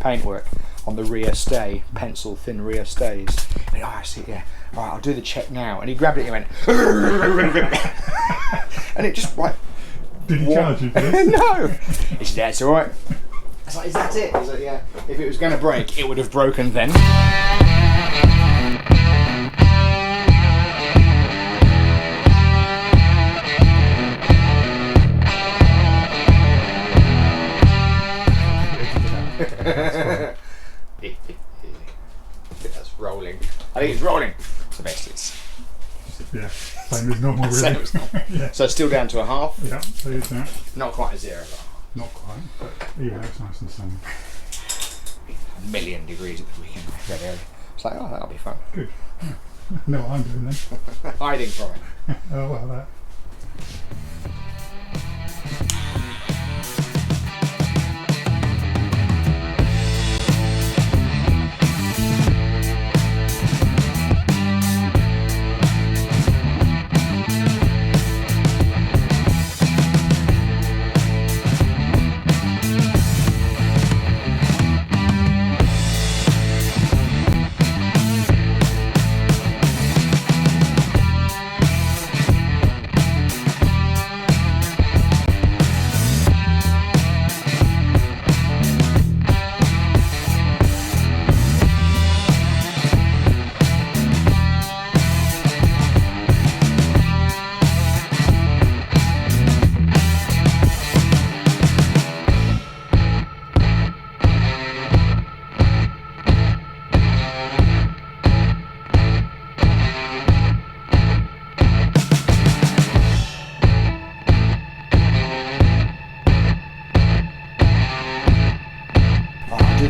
paintwork on the rear stay, pencil thin rear stays. And I see, yeah, all right, I'll do the check now. And he grabbed it and he went, and it just like. Did he charge you for this? No. He said, yeah, it's all right. I was like, is that it? He's like, yeah. If it was going to break, it would have broken then. That's rolling. I think it's rolling. The best it's. Yeah, same as normal, really. Same as normal. Yeah. So it's still down to a half. Yeah, so is that. Not quite a zero, but not quite, but yeah, it's nice and sunny. 1,000,000 degrees at the weekend. It's like, oh, that'll be fun. Good. Yeah. I know what I'm doing then. Hiding from it. Oh, well, that.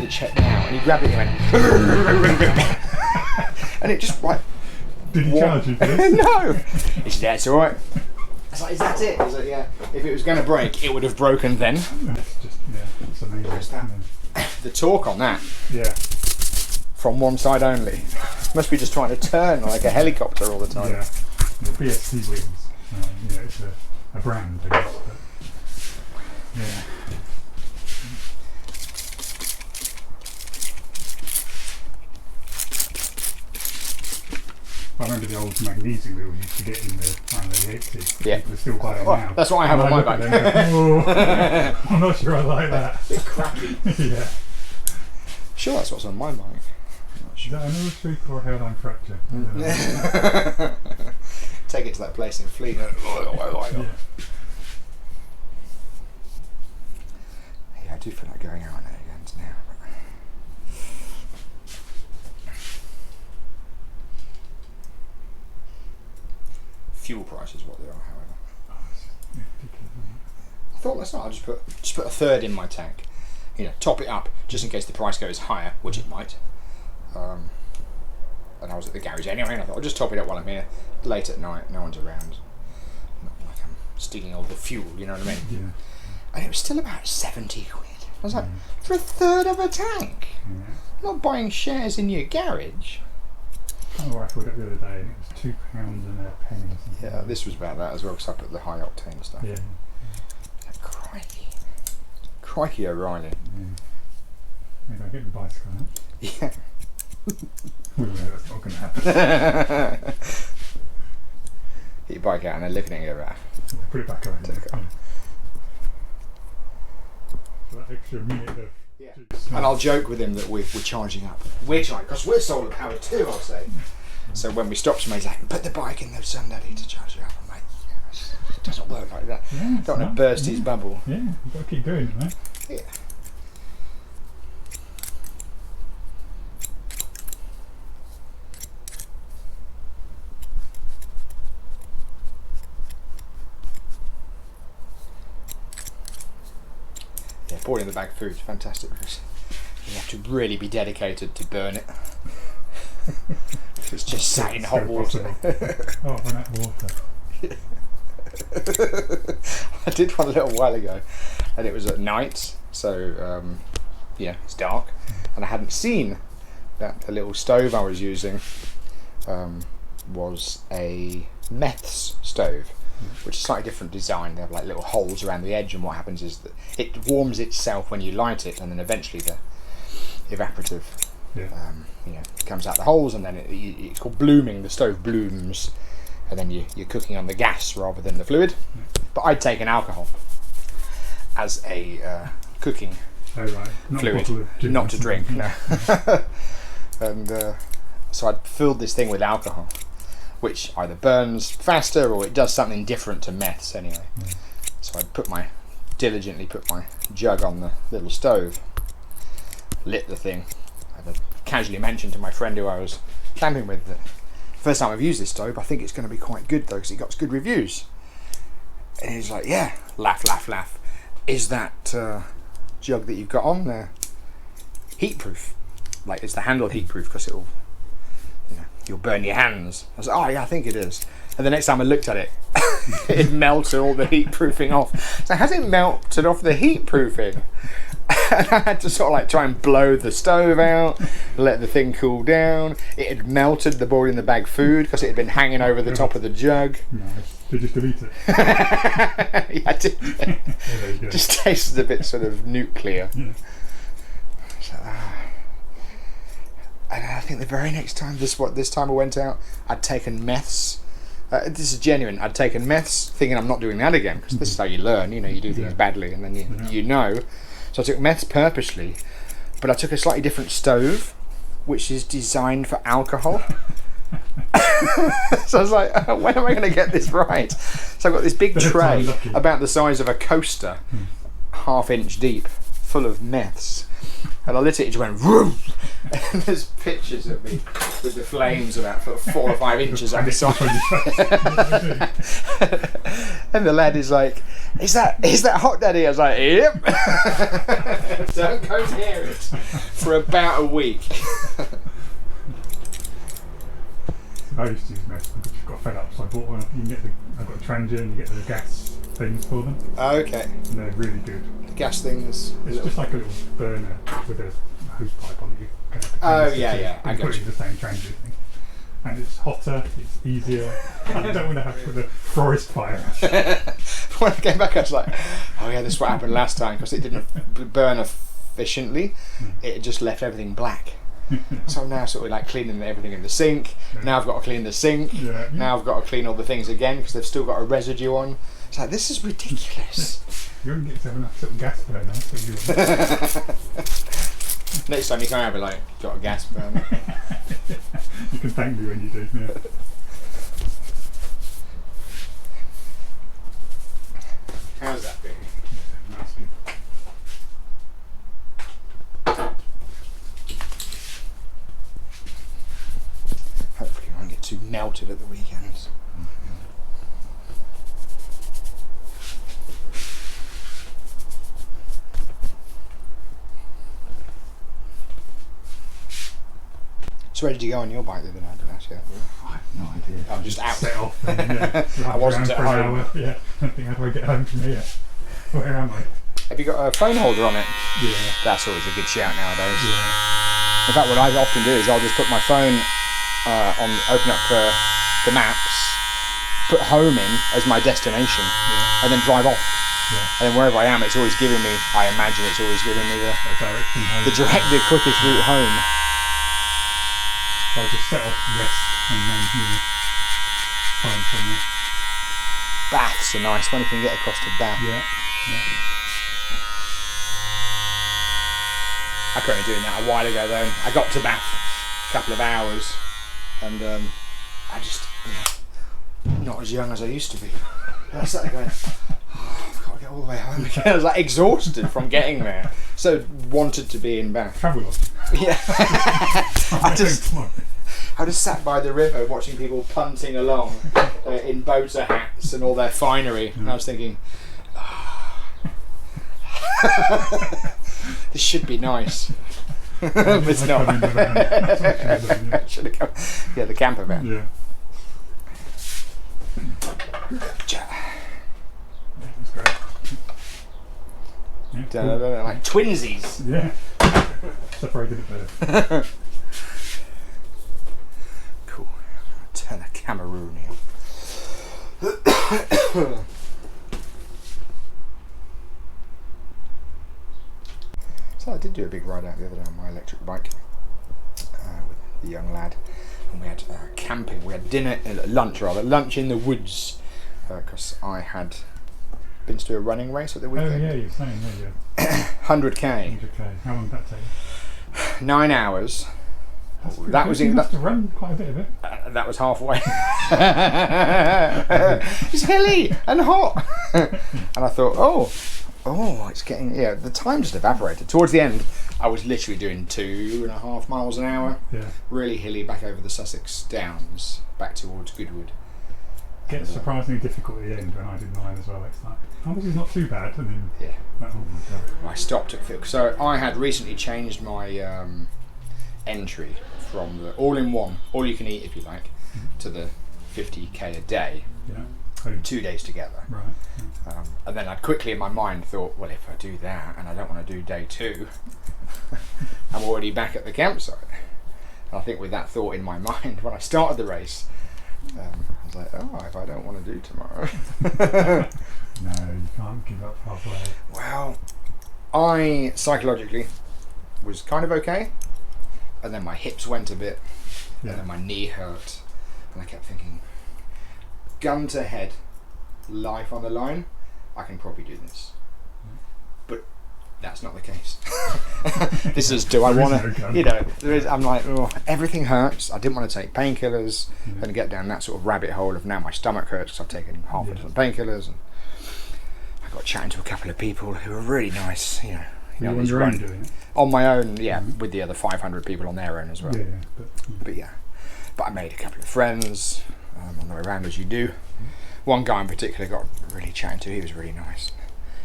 Check now, and he grabbed it and he went, and it just like. Did he charge you for this? No. He said, yeah, it's all right. I was like, is that it? He's like, yeah. If it was going to break, it would have broken then. It's just, yeah, it's amazing. What's that? The torque on that. Yeah. From one side only. Must be just trying to turn like a helicopter all the time. Yeah. The BST wheels. Yeah, it's a brand, I guess. But yeah. I remember the old magnesium wheels you used to get in the 80s. Yeah. They're still quite old now. That's what I have on my bike. Oh, I'm not sure I like that. A bit crappy. Yeah. Sure, that's what's on my bike. Is that another streak or a hairline fracture? Take it to that place in Fleet. Yeah, I do feel like going out on it again now. Fuel prices what they are, however. I thought let's not. I'll just put a third in my tank. You know, top it up just in case the price goes higher, which it might. And I was at the garage anyway, and I thought I'll just top it up while I'm here. Late at night, no one's around. Not like I'm stealing all the fuel, you know what I mean? Yeah. And it was still about 70 quid. I was like, for a third of a tank? Yeah. I'm not buying shares in your garage. Oh, I thought it the other day, and it was £2 and a penny. Yeah, this was about that as well, because I put the high octane stuff. Yeah. Crikey. Crikey O'Reilly. Yeah. Maybe I'll get the bicycle out. Yeah. We know that's not going to happen. Get your bike out and then looking at it around. Yeah, put it back on. Take it off. So that extra minute of juice. And I'll joke with him that we're charging up. We're charging, because we're solar powered too, I'll say. So when we stop somebody, he's like, put the bike in the sun, Daddy, to charge you up. I'm like, it doesn't work like that. Yeah, Don't want to burst his bubble. Yeah, you've got to keep doing it, mate. Yeah. Yeah, pouring in the bag food, fantastic. You have to really be dedicated to burn it. It's just sat in hot water. Oh, I've run out of water. I did one a little while ago, and it was at night, so yeah, it's dark, and I hadn't seen that the little stove I was using was a meths stove, which is a slightly different design. They have like little holes around the edge, and what happens is that it warms itself when you light it, and then eventually evaporative. Yeah. You know, comes out the holes, and then it's called blooming. The stove blooms, and then you're cooking on the gas rather than the fluid. Yeah. But I'd taken alcohol as a cooking right. Not fluid, not to drink. No. And so I'd filled this thing with alcohol, which either burns faster or it does something different to meths anyway. Yeah. So I'd diligently put my jug on the little stove, lit the thing. I'd casually mentioned to my friend who I was camping with that first time I've used this stove, I think it's going to be quite good though, because it got good reviews. And he's like, yeah, laugh, laugh, laugh. Is that jug that you've got on there heat-proof? Like, is the handle heat-proof? Because it'll, you know, you'll burn your hands. I was like, oh yeah, I think it is. And the next time I looked at it, it melted all the heat-proofing off. So has it melted off the heat-proofing? And I had to sort of like try and blow the stove out, let the thing cool down. It had melted the boiled in the bag food because it had been hanging over the top of the jug. Nice. Did you just delete it? Yeah, I did. Yeah, just tasted a bit sort of nuclear. Yeah. So, and I think the very next time, this time I went out, I'd taken meths. This is genuine. I'd taken meths, thinking I'm not doing that again, because this is how you learn. You know, you do things badly, and then you know. So I took meths purposely, but I took a slightly different stove, which is designed for alcohol. So I was like, when am I going to get this right? So I've got this big tray about the size of a coaster, 1/2 inch deep, full of meths. And I lit it just went vroom. And there's pictures of me with the flames about 4 or 5 inches on the side. And the lad is like, is that hot, Daddy? I was like, yep. Don't go near it for about a week. I used to use meths, but just got fed up, so I bought one. I've got a transient, you get the gas things for them. Oh, okay. And they're really good. The gas things. It's just like a little burner with a hose pipe on it. Oh yeah. I put it in the same transient thing. And it's hotter, it's easier. I don't want to have to put a forest fire. When I came back, I was like, oh yeah, this is what happened last time, because it didn't burn efficiently. It just left everything black. So I'm now sort of like cleaning everything in the sink. Yeah. Now I've got to clean the sink. Yeah. Now I've got to clean all the things again because they've still got a residue on. It's like, this is ridiculous. You only get to have enough little gas burner. So Next time you come out, be like, got a gas burner. you can thank me when you do. Yeah. How's that been? Yeah, that's good. Hopefully I won't get too melted at the weekends. So where did you go on your bike the other night? I have no idea. I'm just out. Set off and, I wasn't at for an home. hour. Yeah. I think, how do I get home from here? Where am I? Have you got a phone holder on it? Yeah. That's always a good shout nowadays. Yeah. In fact, what I often do is I'll just put my phone open up the maps, put home in as my destination, and then drive off. Yeah. And then wherever I am, it's always giving me, I imagine it's always giving me the quickest route home. So I'll just set off, rest, and then find somewhere. Bath's a nice one if you can get across to Bath. Yeah. I couldn't doing that a while ago though. I got to Bath a couple of hours, and I just, not as young as I used to be. And I started going, I've got to get all the way home again. I was like exhausted from getting there. So wanted to be in Bath. Travel on. Yeah. I just sat by the river watching people punting along in boater hats and all their finery, and I was thinking, this should be nice. But it's not. Should have come. Yeah, the camper van. Yeah. That's great. Yeah, cool. Like twinsies. Yeah. Separated it better. Cool. Turn the Cameroonian. So I did do a big ride out the other day on my electric bike with the young lad, and we had camping. We had lunch in the woods, because I had been to do a running race at the weekend. Oh yeah, you're saying, yeah. 100k. 100k. How long did that take? 9 hours. That was you in. must have run quite a bit of it. That was halfway. It's hilly and hot, and I thought, oh, it's getting. Yeah, the time just evaporated. Towards the end, I was literally doing 2.5 miles an hour. Yeah. Really hilly, back over the Sussex Downs, back towards Goodwood. Gets surprisingly difficult at the end when I did mine as well. It's like, oh, this is not too bad. And then, Yeah. oh my god. I stopped at so I had recently changed my entry from the all-in-one, all you can eat if you like, to the 50k a day, Yeah. Oh, 2 days together. right. Yeah. And then I'd quickly in my mind thought, well, if I do that and I don't want to do day 2, I'm already back at the campsite. And I think with that thought in my mind when I started the race, I was like, oh, if I don't want to do tomorrow. No, you can't give up halfway. Well, I psychologically was kind of okay, and then my hips went a bit, Yeah. and then my knee hurt, and I kept thinking, gun to head, life on the line, I can probably do this. But that's not the case. This is, do I There is want no to, gun. you know, there is, I'm like, oh, everything hurts. I didn't want to take painkillers and get down that sort of rabbit hole of now my stomach hurts because I've taken half a dozen painkillers. And I got chatting to a couple of people who were really nice, you know. Were you on these your own run- doing it? On my own, yeah, with the other 500 people on their own as well. Yeah, yeah. But I made a couple of friends on the way around, as you do. One guy in particular got really chatting to. He was really nice.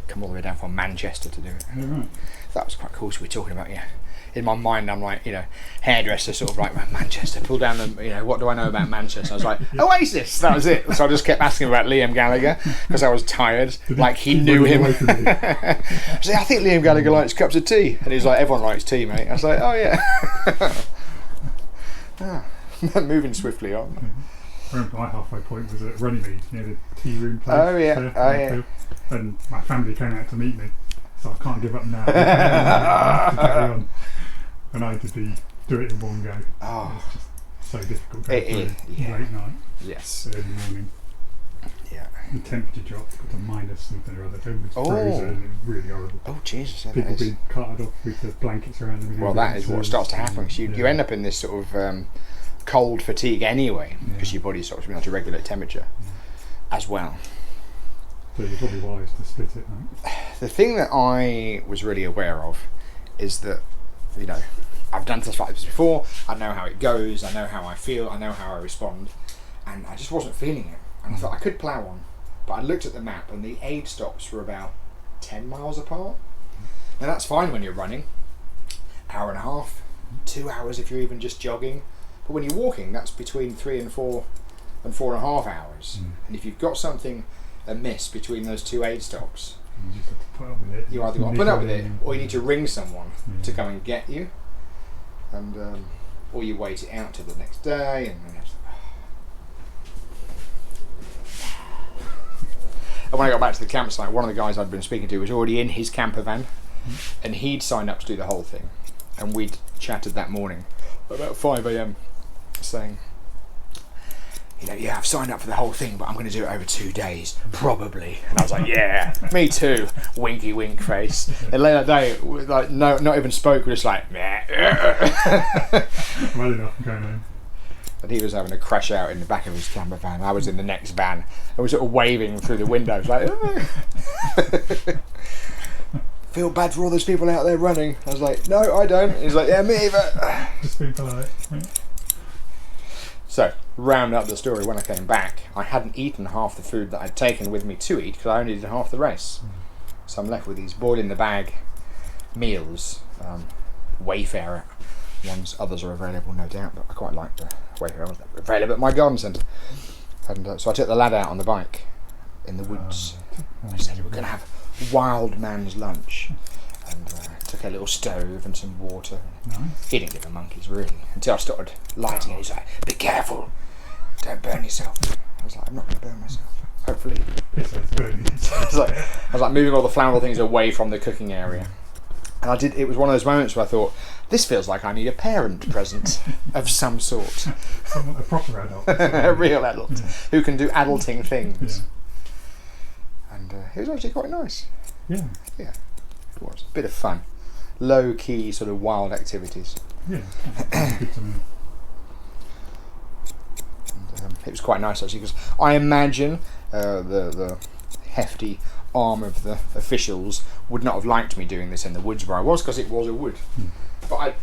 Come all the way down from Manchester to do it. Oh, right. That was quite cool. So we're talking about, yeah. In my mind, I'm like, you know, hairdresser, sort of like Manchester. Pull down the, you know, what do I know about Manchester? I was like, Oasis. That was it. So I just kept asking about Liam Gallagher because I was tired. Like he knew him. I said, I think Liam Gallagher likes cups of tea, and he was like, everyone likes tea, mate. I was like, oh yeah. Moving swiftly on. I remember my halfway point was at Runnymede, near the tea room place. Oh, yeah. there, Oh, yeah. And my family came out to meet me, so I can't give up now. I have to carry on. And I had to do it in one go. Oh, It's just so difficult It going is, through yeah. late night, yes. early morning. Yeah. The temperature dropped, got to minus something or other. It was Oh. frozen, it was really horrible. Oh, Jesus. Yeah, People that is. being carted off with the blankets around them. Well, that is what starts to happen. 'Cause you end up in this sort of cold fatigue anyway, because your body starts to be able to regulate temperature as well. So you're probably wise to split it, right? The thing that I was really aware of is that, you know, I've done stuff like this before. I know how it goes. I know how I feel. I know how I respond, and I just wasn't feeling it. And I thought I could plough on, but I looked at the map, and the aid stops were about 10 miles apart. Now that's fine when you're running, hour and a half, 2 hours if you're even just jogging. But when you're walking, that's between 3 and 4 and 4.5 hours. And if you've got something amiss between those two aid stops, You just have to put up with it. you either got to put up with it, or you need to ring someone to come and get you, and or you wait it out till the next day. And then and when I got back to the campsite, one of the guys I'd been speaking to was already in his camper van, and he'd signed up to do the whole thing, and we'd chatted that morning about 5 a.m. saying, you know, yeah, I've signed up for the whole thing, but I'm going to do it over 2 days, probably. And I was like, yeah, me too. Winky wink face. And later that day, we, like, no, not even spoke. We're just like, meh. Well enough, I'm going home. And he was having a crash out in the back of his camper van. I was in the next van. I was sort of waving through the windows, like, feel bad for all those people out there running. I was like, no, I don't. He's like, yeah, me either. Just being polite. Right? So, round up the story, when I came back, I hadn't eaten half the food that I'd taken with me to eat because I only did half the race. So I'm left with these boiled in the bag meals, Wayfarer ones. Others are available, no doubt, but I quite like the Wayfarer ones that were available at my garden centre. And so I took the lad out on the bike in the woods. I said, we're going to have wild man's lunch. And took a little stove and some water. Nice. He didn't give a monkey's really until I started lighting it. He's like, be careful, don't burn yourself. I was like, I'm not going to burn myself, hopefully. Yes, that's burning. I was like moving all the flammable things away from the cooking area. And I did. It was one of those moments where I thought, this feels like I need a parent present of some sort. Someone, a proper adult. A real adult who can do adulting things. Yeah. And it was actually quite nice. Yeah. Yeah, it was. A bit of fun. Low key, sort of wild activities. Yeah. Good to me. And, it was quite nice actually, because I imagine the hefty arm of the officials would not have liked me doing this in the woods where I was, because it was a wood. But I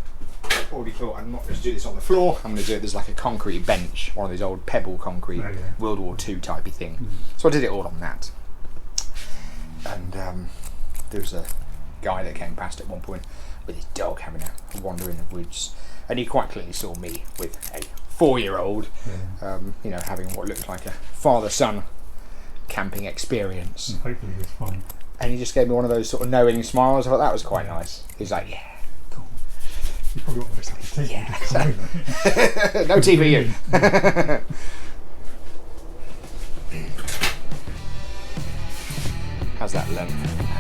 already thought, I'm not going to do this on the floor, I'm going to do it, there's like a concrete bench, one of these old pebble concrete World War II typey thing. So I did it all on that. And there was a guy that came past at one point with his dog having a wander in the woods, and he quite clearly saw me with a 4-year-old, you know, having what looked like a father-son camping experience. And hopefully it was fun. And he just gave me one of those sort of knowing smiles. I thought that was quite nice. He was like, yeah, cool. You probably got most of the TV. Yeah. No TV. How's that length?